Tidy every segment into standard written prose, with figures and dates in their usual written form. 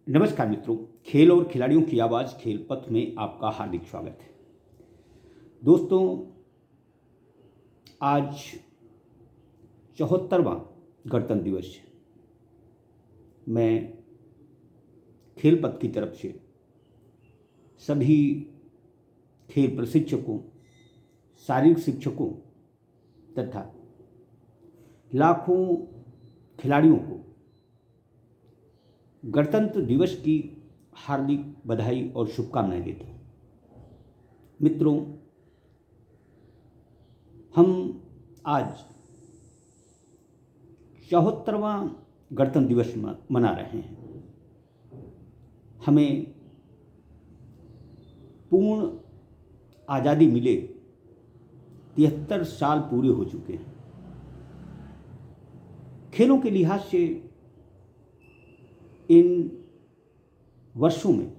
नमस्कार मित्रों, खेल और खिलाड़ियों की आवाज़ खेल पथ में आपका हार्दिक स्वागत है। दोस्तों, आज 74वां गणतंत्र दिवस है। मैं खेल पथ की तरफ से सभी खेल प्रशिक्षकों, शारीरिक शिक्षकों तथा लाखों खिलाड़ियों को गणतंत्र दिवस की हार्दिक बधाई और शुभकामनाएं देता हूँ। मित्रों, हम आज 74वां गणतंत्र दिवस मना रहे हैं। हमें पूर्ण आज़ादी मिले 73 साल पूरे हो चुके हैं। खेलों के लिहाज से इन वर्षों में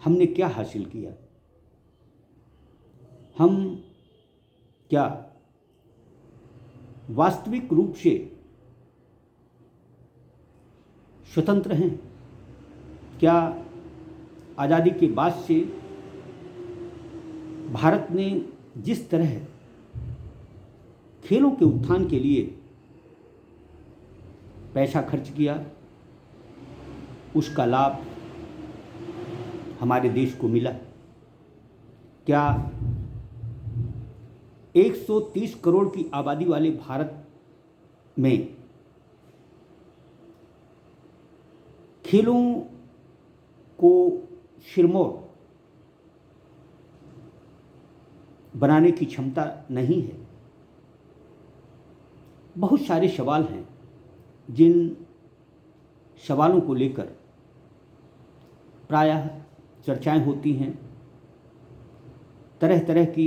हमने क्या हासिल किया? हम क्या वास्तविक रूप से स्वतंत्र हैं? क्या आज़ादी के बाद से भारत ने जिस तरह खेलों के उत्थान के लिए पैसा खर्च किया, उसका लाभ हमारे देश को मिला? क्या 130 करोड़ की आबादी वाले भारत में खेलों को सिरमौर बनाने की क्षमता नहीं है? बहुत सारे सवाल हैं जिन सवालों को लेकर प्रायः चर्चाएं होती हैं, तरह तरह की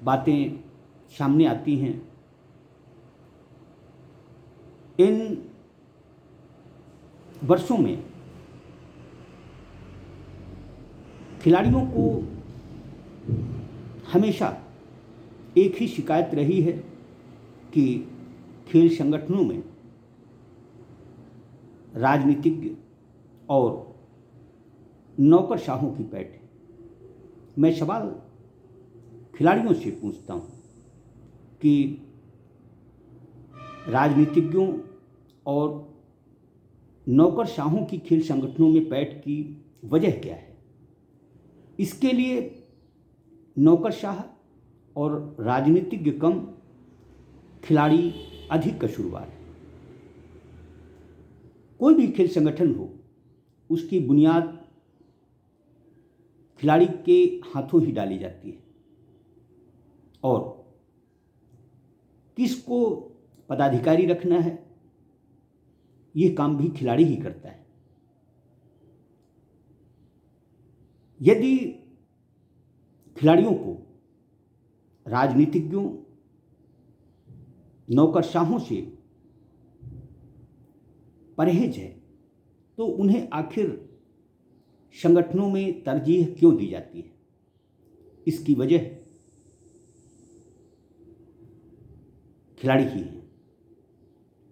बातें सामने आती हैं। इन वर्षों में खिलाड़ियों को हमेशा एक ही शिकायत रही है कि खेल संगठनों में राजनीतिज्ञ और नौकरशाहों की पैठ है। मैं सवाल खिलाड़ियों से पूछता हूँ कि राजनीतिज्ञों और नौकरशाहों की खेल संगठनों में पैठ की वजह क्या है? इसके लिए नौकरशाह और राजनीतिज्ञ कम, खिलाड़ी अधिक कसूरवार है। कोई भी खेल संगठन हो, उसकी बुनियाद खिलाड़ी के हाथों ही डाली जाती है और किसको पदाधिकारी रखना है, ये काम भी खिलाड़ी ही करता है। यदि खिलाड़ियों को राजनीतिज्ञों, नौकरशाहों से परहेज है, तो उन्हें आखिर संगठनों में तरजीह क्यों दी जाती है? इसकी वजह खिलाड़ी ही है।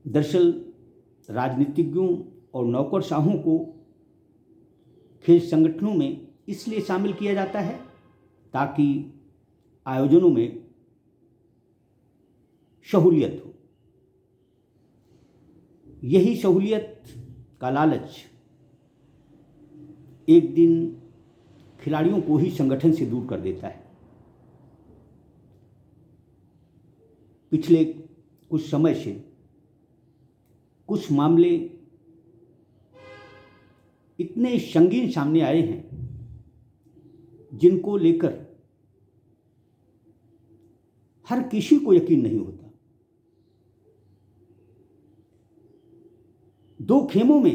दरअसल राजनीतिज्ञों और नौकरशाहों को खेल संगठनों में इसलिए शामिल किया जाता है ताकि आयोजनों में सहूलियत हो। यही सहूलियत का लालच एक दिन खिलाड़ियों को ही संगठन से दूर कर देता है। पिछले कुछ समय से कुछ मामले इतने संगीन सामने आए हैं जिनको लेकर हर किसी को यकीन नहीं होता। दो खेमों में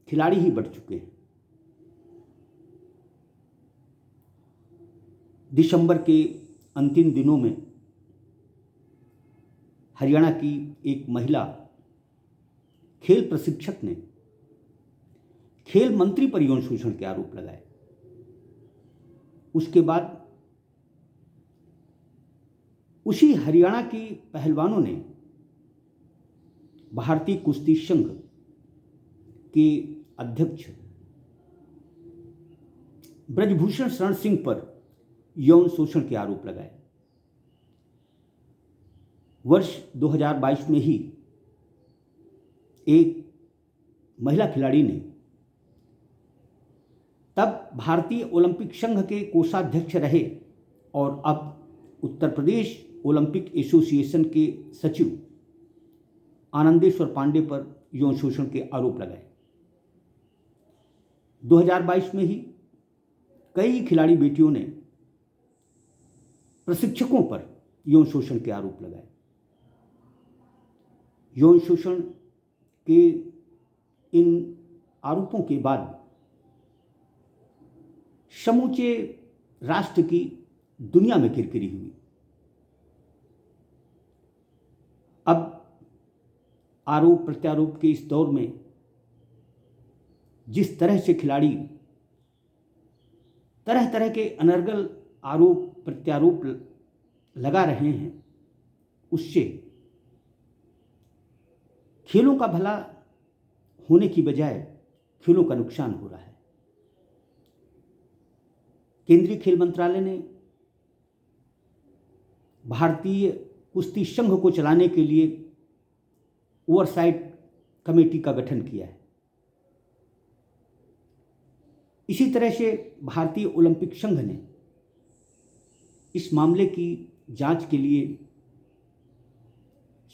खिलाड़ी ही बढ़ चुके हैं। दिसंबर के अंतिम दिनों में हरियाणा की एक महिला खेल प्रशिक्षक ने खेल मंत्री पर यौन शोषण के आरोप लगाए। उसके बाद उसी हरियाणा की पहलवानों ने भारतीय कुश्ती संघ के अध्यक्ष ब्रजभूषण शरण सिंह पर यौन शोषण के आरोप लगाए। वर्ष 2022 में ही एक महिला खिलाड़ी ने तब भारतीय ओलंपिक संघ के कोषाध्यक्ष रहे और अब उत्तर प्रदेश ओलंपिक एसोसिएशन के सचिव आनंदेश्वर पांडे पर यौन शोषण के आरोप लगाए। 2022 में ही कई खिलाड़ी बेटियों ने प्रशिक्षकों पर यौन शोषण के आरोप लगाए। यौन शोषण के इन आरोपों के बाद समूचे राष्ट्र की दुनिया में किरकिरी हुई। अब आरोप प्रत्यारोप के इस दौर में जिस तरह से खिलाड़ी तरह तरह के अनर्गल आरोप प्रत्यारोप लगा रहे हैं, उससे खेलों का भला होने की बजाय खेलों का नुकसान हो रहा है। केंद्रीय खेल मंत्रालय ने भारतीय कुश्ती संघ को चलाने के लिए ओवरसाइट कमेटी का गठन किया है। इसी तरह से भारतीय ओलंपिक संघ ने इस मामले की जांच के लिए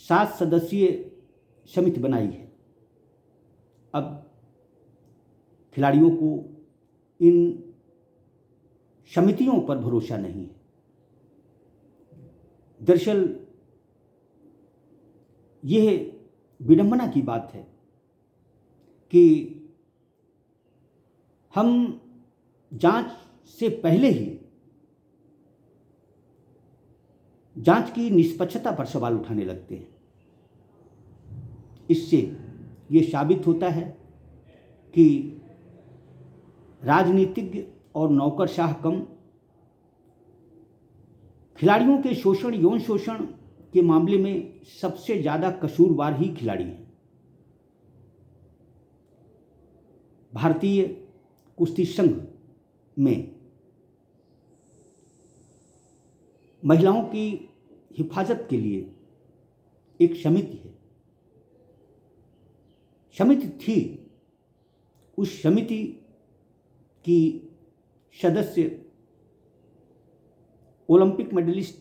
7 सदस्यीय समिति बनाई है। अब खिलाड़ियों को इन समितियों पर भरोसा नहीं है। दरअसल यह विडंबना की बात है कि हम जांच से पहले ही जांच की निष्पक्षता पर सवाल उठाने लगते हैं। इससे ये साबित होता है कि राजनीतिज्ञ और नौकरशाह कम खिलाड़ियों के शोषण, यौन शोषण के मामले में सबसे ज़्यादा कसूरवार ही खिलाड़ी हैं। भारतीय कुश्ती संघ में महिलाओं की हिफाजत के लिए एक समिति है, समिति थी। उस समिति की सदस्य ओलंपिक मेडलिस्ट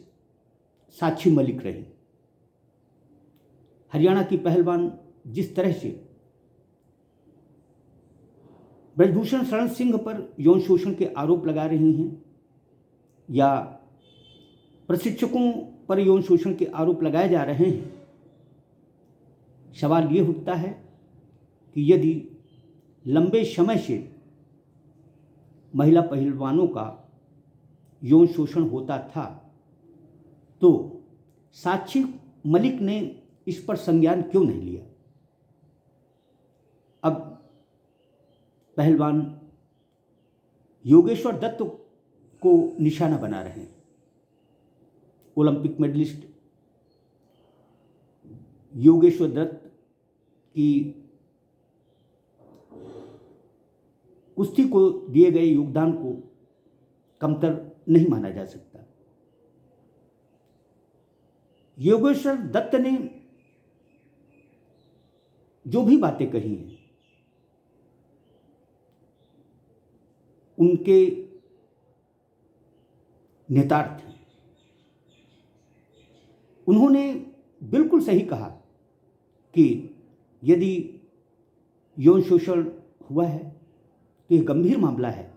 साक्षी मलिक रही। हरियाणा की पहलवान जिस तरह से ब्रजभूषण शरण सिंह पर यौन शोषण के आरोप लगा रही हैं या प्रशिक्षकों पर यौन शोषण के आरोप लगाए जा रहे हैं, सवाल ये उठता है कि यदि लंबे समय से महिला पहलवानों का यौन शोषण होता था तो साक्षी मलिक ने इस पर संज्ञान क्यों नहीं लिया। अब पहलवान योगेश्वर दत्त को निशाना बना रहे हैं। ओलंपिक मेडलिस्ट योगेश्वर दत्त की कुश्ती को दिए गए योगदान को कमतर नहीं माना जा सकता। योगेश्वर दत्त ने जो भी बातें कही हैं उनके नेतार्थ हैं। उन्होंने बिल्कुल सही कहा कि यदि यौन शोषण हुआ है तो यह गंभीर मामला है।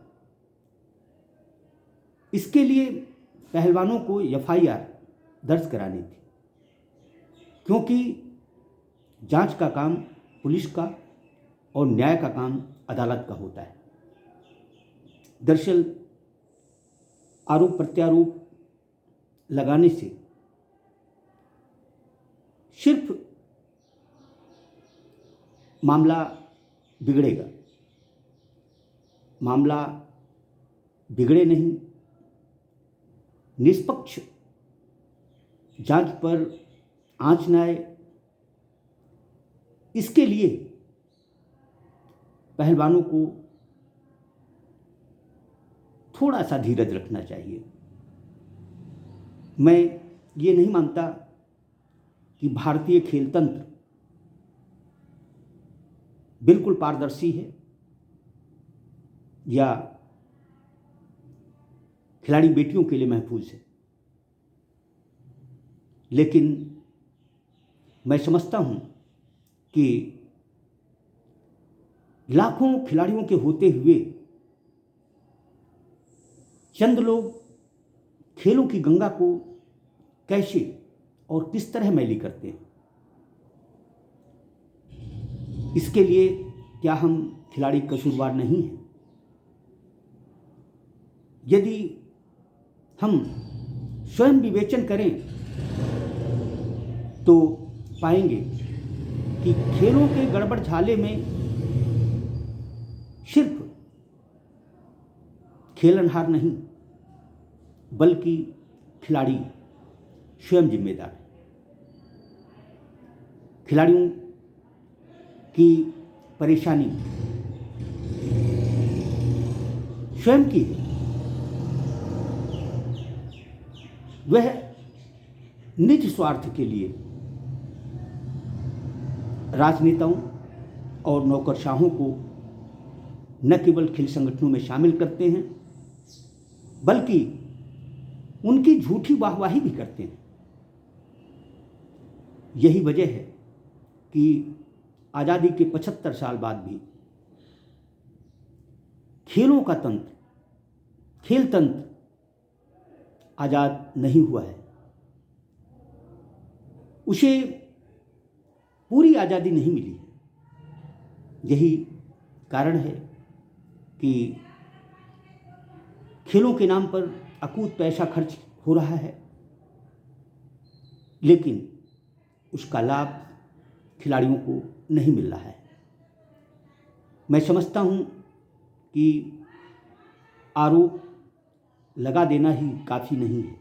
इसके लिए पहलवानों को एफआईआर दर्ज करानी थी, क्योंकि जांच का काम पुलिस का और न्याय का काम अदालत का होता है। दरअसल आरोप प्रत्यारोप लगाने से सिर्फ मामला बिगड़ेगा, मामला बिगड़े नहीं, निष्पक्ष जांच पर आंच न आए, इसके लिए पहलवानों को थोड़ा सा धीरज रखना चाहिए। मैं ये नहीं मानता कि भारतीय खेल तंत्र बिल्कुल पारदर्शी है या खिलाड़ी बेटियों के लिए महफूज है, लेकिन मैं समझता हूं कि लाखों खिलाड़ियों के होते हुए चंद लोग खेलों की गंगा को कैसे और किस तरह मैली करते हैं। इसके लिए क्या हम खिलाड़ी कसूरवार नहीं हैं? यदि हम स्वयं विवेचन करें तो पाएंगे कि खेलों के गड़बड़ झाले में सिर्फ खेलनहार नहीं बल्कि खिलाड़ी स्वयं जिम्मेदार है। खिलाड़ियों की परेशानी स्वयं की है। वह निज स्वार्थ के लिए राजनेताओं और नौकरशाहों को न केवल खेल संगठनों में शामिल करते हैं बल्कि उनकी झूठी वाहवाही भी करते हैं। यही वजह है कि आज़ादी के 75 साल बाद भी खेलों का तंत्र, खेल तंत्र आज़ाद नहीं हुआ है। उसे पूरी आज़ादी नहीं मिली है। यही कारण है कि खेलों के नाम पर अकूत पैसा खर्च हो रहा है, लेकिन उसका लाभ खिलाड़ियों को नहीं मिल रहा है। मैं समझता हूं कि आरोप लगा देना ही काफ़ी नहीं है।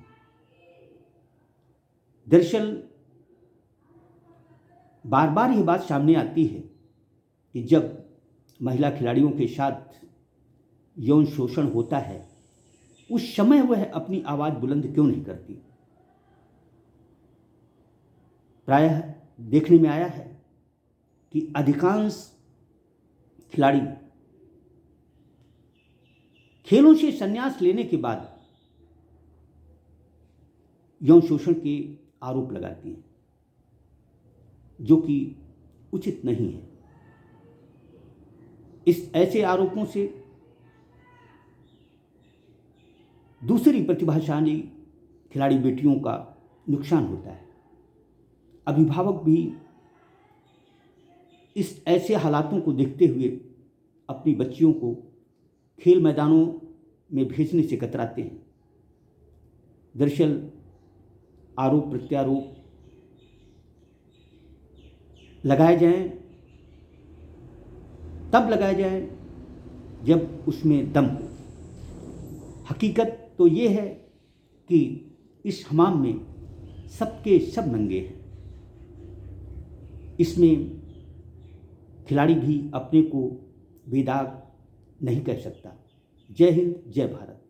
दरअसल बार बार ये बात सामने आती है कि जब महिला खिलाड़ियों के साथ यौन शोषण होता है उस समय वह अपनी आवाज़ बुलंद क्यों नहीं करती। प्रायः देखने में आया है कि अधिकांश खिलाड़ी खेलों से संन्यास लेने के बाद यौन शोषण के आरोप लगाती हैं, जो कि उचित नहीं है। इस ऐसे आरोपों से दूसरी प्रतिभाशाली खिलाड़ी बेटियों का नुकसान होता है। अभिभावक भी इस ऐसे हालातों को देखते हुए अपनी बच्चियों को खेल मैदानों में भेजने से कतराते हैं। दरअसल आरोप प्रत्यारोप लगाए जाएं तब लगाए जाएं जब उसमें दम हो। हकीकत तो ये है कि इस हमाम में सबके सब नंगे हैं। इसमें खिलाड़ी भी अपने को बेदाग नहीं कह सकता। जय हिंद, जय भारत।